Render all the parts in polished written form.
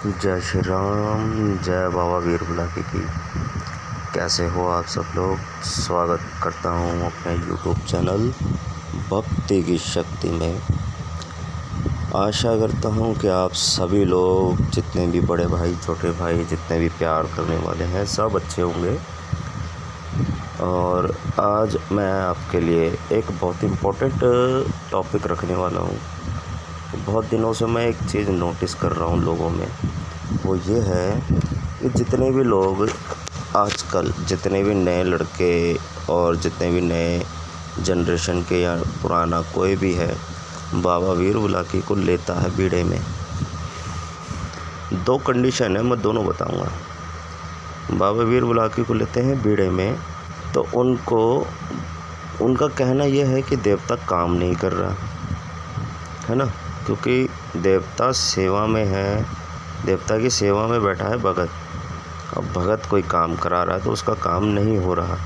जय श्री राम। जय बाबा वीर बुलाकी की। कैसे हो आप सब लोग। स्वागत करता हूँ अपने यूट्यूब चैनल भक्ति की शक्ति में। आशा करता हूँ कि आप सभी लोग, जितने भी बड़े भाई छोटे भाई, जितने भी प्यार करने वाले हैं, सब अच्छे होंगे। और आज मैं आपके लिए एक बहुत इम्पोर्टेंट टॉपिक रखने वाला हूँ। बहुत दिनों से मैं एक चीज़ नोटिस कर रहा हूँ लोगों में, वो ये है कि जितने भी लोग आजकल, जितने भी नए लड़के और जितने भी नए जनरेशन के या पुराना कोई भी है, बाबा वीर बुलाकी को लेता है बीड़े में। दो कंडीशन है, मैं दोनों बताऊंगा। बाबा वीर बुलाकी को लेते हैं बीड़े में तो उनका कहना यह है कि देवता काम नहीं कर रहा है ना, क्योंकि देवता सेवा में है, देवता की सेवा में बैठा है भगत। अब भगत कोई काम करा रहा है तो उसका काम नहीं हो रहा।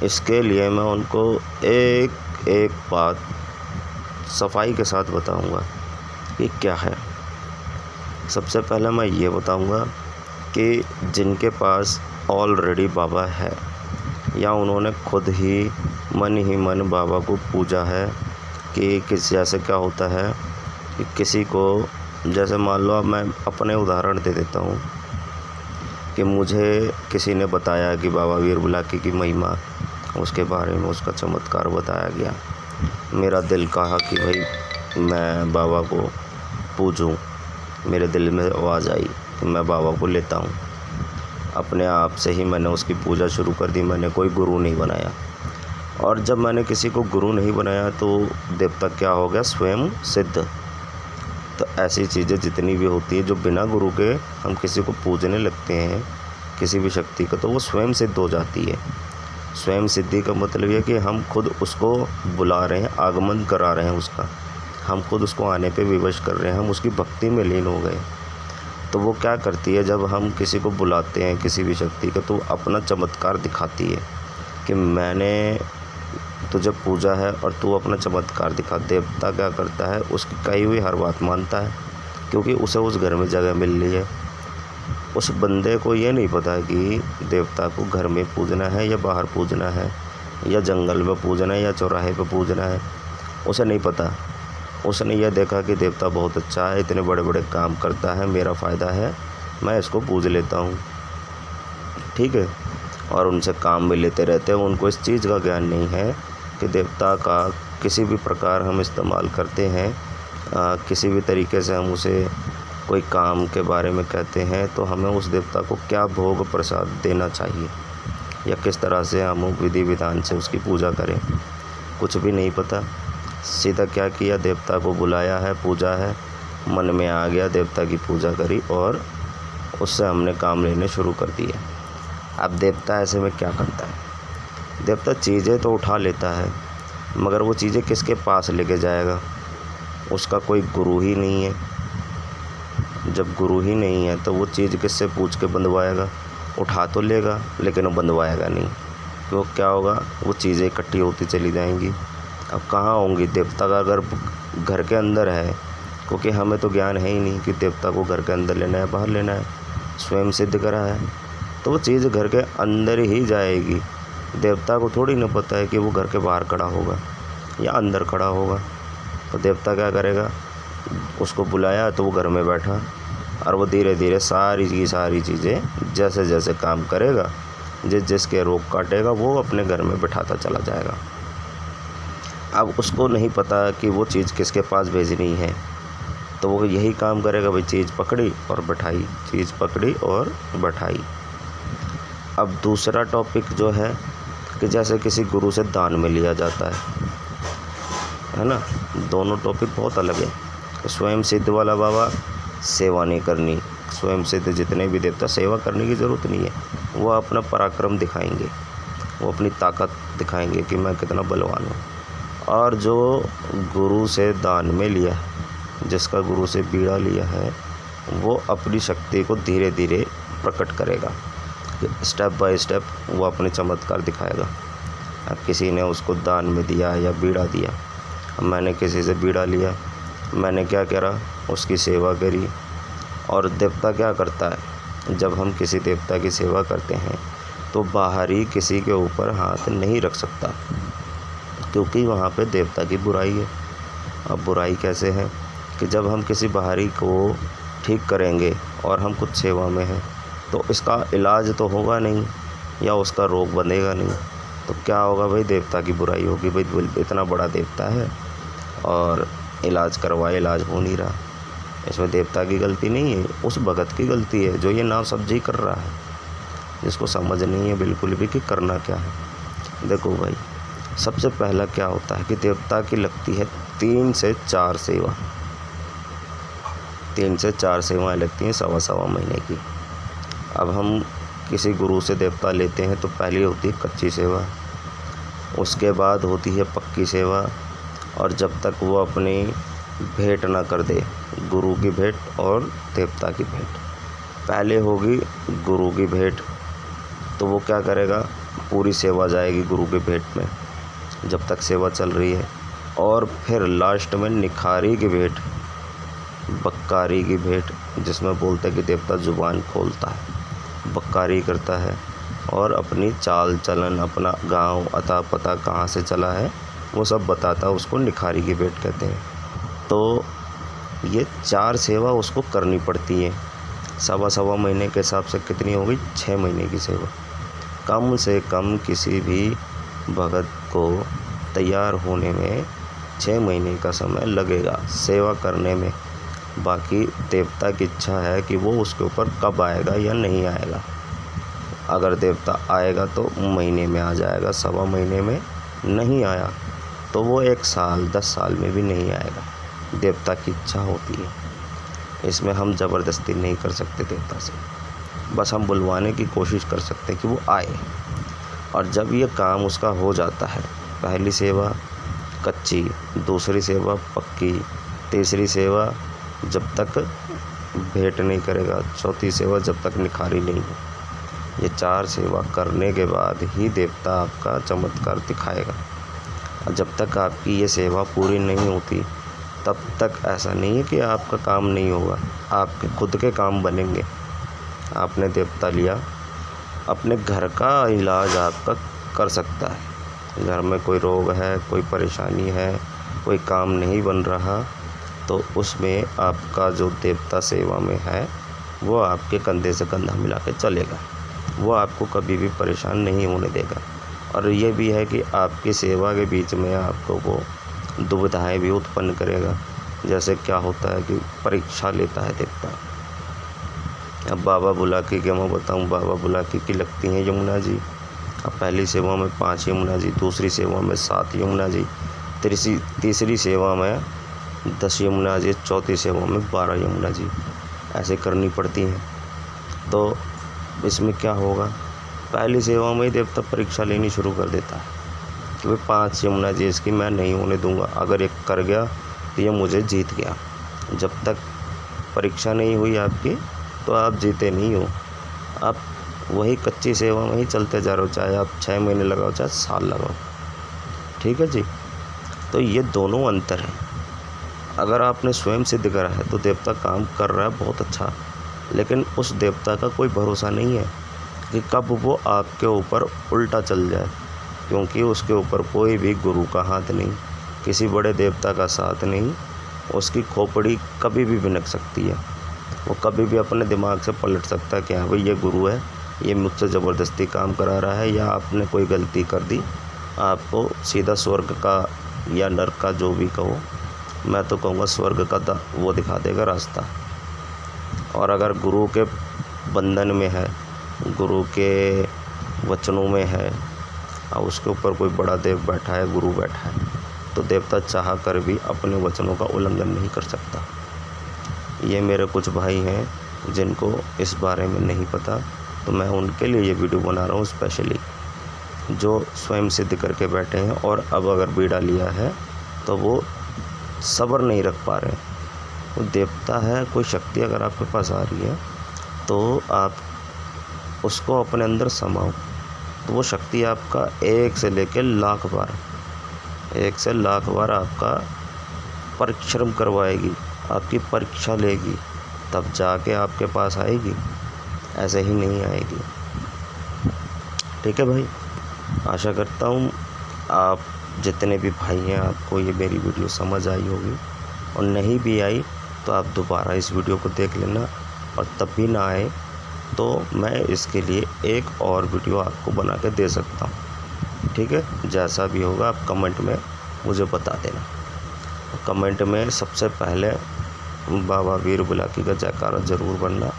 इसके लिए मैं उनको एक एक बात सफाई के साथ बताऊंगा कि क्या है। सबसे पहले मैं ये बताऊंगा कि जिनके पास ऑलरेडी बाबा है या उन्होंने खुद ही मन बाबा को पूजा है, कि जैसे क्या होता है कि किसी को, जैसे मान लो, अब मैं अपने उदाहरण दे देता हूँ कि मुझे किसी ने बताया कि बाबा वीर बुलाकी की महिमा, उसके बारे में उसका चमत्कार बताया गया। मेरा दिल कहा कि भाई मैं बाबा को पूजूं। मेरे दिल में आवाज़ आई कि मैं बाबा को लेता हूँ। अपने आप से ही मैंने उसकी पूजा शुरू कर दी। मैंने कोई गुरु नहीं बनाया। और जब मैंने किसी को गुरु नहीं बनाया तो देवता क्या हो गया, स्वयं सिद्ध। तो ऐसी चीज़ें जितनी भी होती है जो बिना गुरु के हम किसी को पूजने लगते हैं, किसी भी शक्ति को, तो वो स्वयं सिद्ध हो जाती है। स्वयं सिद्धि का मतलब ये कि हम खुद उसको बुला रहे हैं, आगमन करा रहे हैं उसका, हम खुद उसको आने पे विवश कर रहे हैं, हम उसकी भक्ति में लीन हो गए। तो वो क्या करती है, जब हम किसी को बुलाते हैं किसी भी शक्ति का, तो अपना चमत्कार दिखाती है कि मैंने तुझे पूजा है और तू अपना चमत्कार दिखा। देवता क्या करता है, उसकी कही हुई हर बात मानता है, क्योंकि उसे उस घर में जगह मिल रही है। उस बंदे को ये नहीं पता है कि देवता को घर में पूजना है या बाहर पूजना है, या जंगल में पूजना है या चौराहे पे पूजना है। उसे नहीं पता। उसने यह देखा कि देवता बहुत अच्छा है, इतने बड़े बड़े काम करता है, मेरा फ़ायदा है, मैं इसको पूज लेता हूँ। ठीक है। और उनसे काम भी लेते रहते हैं। उनको इस चीज़ का ज्ञान नहीं है कि देवता का किसी भी प्रकार हम इस्तेमाल करते हैं, किसी भी तरीके से हम उसे कोई काम के बारे में कहते हैं, तो हमें उस देवता को क्या भोग प्रसाद देना चाहिए या किस तरह से हम विधि विधान से उसकी पूजा करें, कुछ भी नहीं पता। सीधा क्या किया, देवता को बुलाया है, पूजा है, मन में आ गया, देवता की पूजा करी और उससे हमने काम लेने शुरू कर दिए। अब देवता ऐसे में क्या करता है, देवता चीज़ें तो उठा लेता है, मगर वो चीज़ें किसके पास लेके जाएगा। उसका कोई गुरु ही नहीं है। जब गुरु ही नहीं है तो वो चीज़ किससे पूछ के बंधवाएगा। उठा तो लेगा लेकिन वो बंधवाएगा नहीं। तो क्या होगा, वो चीज़ें इकट्ठी होती चली जाएंगी। अब कहाँ होंगी, देवता का अगर घर के अंदर है, क्योंकि हमें तो ज्ञान है ही नहीं कि देवता को घर के अंदर लेना है बाहर लेना है, स्वयं सिद्ध करा है, तो वो चीज़ घर के अंदर ही जाएगी। देवता को थोड़ी ना पता है कि वो घर के बाहर खड़ा होगा या अंदर खड़ा होगा। तो देवता क्या करेगा, उसको बुलाया तो वो घर में बैठा, और वो धीरे धीरे सारी की सारी चीज़ें जैसे जैसे काम करेगा, जिसके रोग काटेगा, वो अपने घर में बिठाता चला जाएगा। अब उसको नहीं पता कि वो चीज़ किसके पास भेजनी है, तो वो यही काम करेगा, भाई चीज़ पकड़ी और बैठाई, चीज़ पकड़ी और बैठाई। अब दूसरा टॉपिक जो है कि जैसे किसी गुरु से दान में लिया जाता है ना। दोनों टॉपिक बहुत अलग है। स्वयं सिद्ध वाला बाबा, सेवा नहीं करनी। स्वयं सिद्ध जितने भी देवता, सेवा करने की ज़रूरत नहीं है। वो अपना पराक्रम दिखाएंगे, वो अपनी ताकत दिखाएंगे कि मैं कितना बलवान हूँ। और जो गुरु से दान में लिया है, जिसका गुरु से बीड़ा लिया है, वो अपनी शक्ति को धीरे धीरे प्रकट करेगा। स्टेप बाय स्टेप वो अपने चमत्कार दिखाएगा। अब किसी ने उसको दान में दिया या बीड़ा दिया, अब मैंने किसी से बीड़ा लिया, मैंने क्या करा, उसकी सेवा करी और देवता क्या करता है, जब हम किसी देवता की सेवा करते हैं तो बाहरी किसी के ऊपर हाथ नहीं रख सकता, क्योंकि वहाँ पे देवता की बुराई है। अब बुराई कैसे है कि जब हम किसी बाहरी को ठीक करेंगे और हम कुछ सेवा में हैं तो इसका इलाज तो होगा नहीं या उसका रोग बंधेगा नहीं, तो क्या होगा भाई, देवता की बुराई होगी। भाई इतना बड़ा देवता है और इलाज करवाए, इलाज हो नहीं रहा। इसमें देवता की गलती नहीं है, उस भगत की गलती है जो ये नाव सब्जी कर रहा है, जिसको समझ नहीं है बिल्कुल भी कि करना क्या है। देखो भाई, सबसे पहला क्या होता है कि देवता की लगती है 3 से 4 सेवा। 3 से 4 सेवाएँ लगती हैं सवा महीने की। अब हम किसी गुरु से देवता लेते हैं तो पहली होती है कच्ची सेवा, उसके बाद होती है पक्की सेवा, और जब तक वो अपनी भेंट ना कर दे, गुरु की भेंट और देवता की भेंट। पहले होगी गुरु की भेंट, तो वो क्या करेगा, पूरी सेवा जाएगी गुरु की भेंट में जब तक सेवा चल रही है। और फिर लास्ट में निखारी की भेंट, बक्कारी की भेंट, जिसमें बोलते हैं कि देवता जुबान खोलता है, बक्कारी करता है और अपनी चाल चलन, अपना गांव अता पता कहाँ से चला है वो सब बताता है, उसको निखारी की भेंट कहते हैं। तो ये 4 सेवा उसको करनी पड़ती है। सवा महीने के हिसाब से कितनी हो गई, 6 महीने की सेवा। कम से कम किसी भी भगत को तैयार होने में 6 महीने का समय लगेगा सेवा करने में। बाकी देवता की इच्छा है कि वो उसके ऊपर कब आएगा या नहीं आएगा। अगर देवता आएगा तो महीने में आ जाएगा, सवा महीने में नहीं आया तो वो 1 साल 10 साल में भी नहीं आएगा। देवता की इच्छा होती है, इसमें हम ज़बरदस्ती नहीं कर सकते देवता से, बस हम बुलवाने की कोशिश कर सकते हैं कि वो आए। और जब ये काम उसका हो जाता है, पहली सेवा कच्ची, दूसरी सेवा पक्की, तीसरी सेवा जब तक भेंट नहीं करेगा, चौथी सेवा जब तक निखारी नहीं हो, ये 4 सेवा करने के बाद ही देवता आपका चमत्कार दिखाएगा। और जब तक आपकी ये सेवा पूरी नहीं होती तब तक ऐसा नहीं है कि आपका काम नहीं होगा, आपके खुद के काम बनेंगे। आपने देवता लिया, अपने घर का इलाज आपका कर सकता है। घर में कोई रोग है, कोई परेशानी है, कोई काम नहीं बन रहा, तो उसमें आपका जो देवता सेवा में है वो आपके कंधे से कंधा मिला के चलेगा, वो आपको कभी भी परेशान नहीं होने देगा। और ये भी है कि आपकी सेवा के बीच में आपको वो दुविधाएं भी उत्पन्न करेगा। जैसे क्या होता है कि परीक्षा लेता है देवता। अब बाबा बुलाकी के मैं बताऊं, बाबा बुलाकी की लगती हैं यमुना जी। अब पहली सेवा में 5 यमुना जी, दूसरी सेवा में 7 यमुना जी, तीसरी सेवा में 10 यमुना जी, चौथी सेवा में 12 यमुना जी, ऐसे करनी पड़ती हैं। तो इसमें क्या होगा, पहली सेवा में ही देवता परीक्षा लेनी शुरू कर देता है कि भाई 5 यमुना जी इसकी मैं नहीं होने दूंगा, अगर एक कर गया तो ये मुझे जीत गया। जब तक परीक्षा नहीं हुई आपकी तो आप जीते नहीं हो। आप वही कच्ची सेवा में ही चलते जा रहे हो, चाहे आप 6 महीने लगाओ चाहे साल लगाओ, ठीक है जी। तो ये दोनों अंतर हैं। अगर आपने स्वयं सिद्ध करा है तो देवता काम कर रहा है बहुत अच्छा, लेकिन उस देवता का कोई भरोसा नहीं है कि कब वो आपके ऊपर उल्टा चल जाए, क्योंकि उसके ऊपर कोई भी गुरु का हाथ नहीं, किसी बड़े देवता का साथ नहीं। उसकी खोपड़ी कभी भी भिनक सकती है, वो कभी भी अपने दिमाग से पलट सकता है कि हाँ भाई ये गुरु है, ये मुझसे ज़बरदस्ती काम करा रहा है, या आपने कोई गलती कर दी, आपको सीधा स्वर्ग का या नरक का, जो भी कहो, मैं तो कहूँगा स्वर्ग का वो दिखा देगा रास्ता। और अगर गुरु के बंधन में है, गुरु के वचनों में है, और उसके ऊपर कोई बड़ा देव बैठा है, गुरु बैठा है, तो देवता चाह कर भी अपने वचनों का उल्लंघन नहीं कर सकता। ये मेरे कुछ भाई हैं जिनको इस बारे में नहीं पता, तो मैं उनके लिए ये वीडियो बना रहा हूँ स्पेशली, जो स्वयं सिद्ध करके बैठे हैं और अब अगर बीड़ा लिया है तो वो सब्र नहीं रख पा रहे हैं। वो देवता है, कोई शक्ति अगर आपके पास आ रही है तो आप उसको अपने अंदर समाओ, तो वो शक्ति आपका 1 से लेकर लाख बार, 1 से लाख बार आपका परिश्रम करवाएगी, आपकी परीक्षा लेगी, तब जाके आपके पास आएगी, ऐसे ही नहीं आएगी। ठीक है भाई, आशा करता हूँ आप जितने भी भाई हैं आपको ये मेरी वीडियो समझ आई होगी, और नहीं भी आई तो आप दोबारा इस वीडियो को देख लेना, और तब भी ना आए तो मैं इसके लिए एक और वीडियो आपको बना के दे सकता हूँ। ठीक है, जैसा भी होगा आप कमेंट में मुझे बता देना। कमेंट में सबसे पहले बाबा वीर बुलाकी का जयकारा ज़रूर बनना,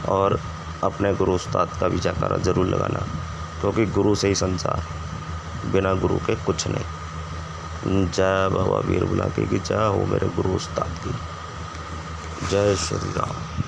और अपने गुरु उस्ताद का भी जयकारा ज़रूर लगाना, क्योंकि गुरु से ही संसार है, बिना गुरु के कुछ नहीं। जय बाबा वीर बुलाकी की जय हो, मेरे गुरु उस्ताद की जय श्री राम।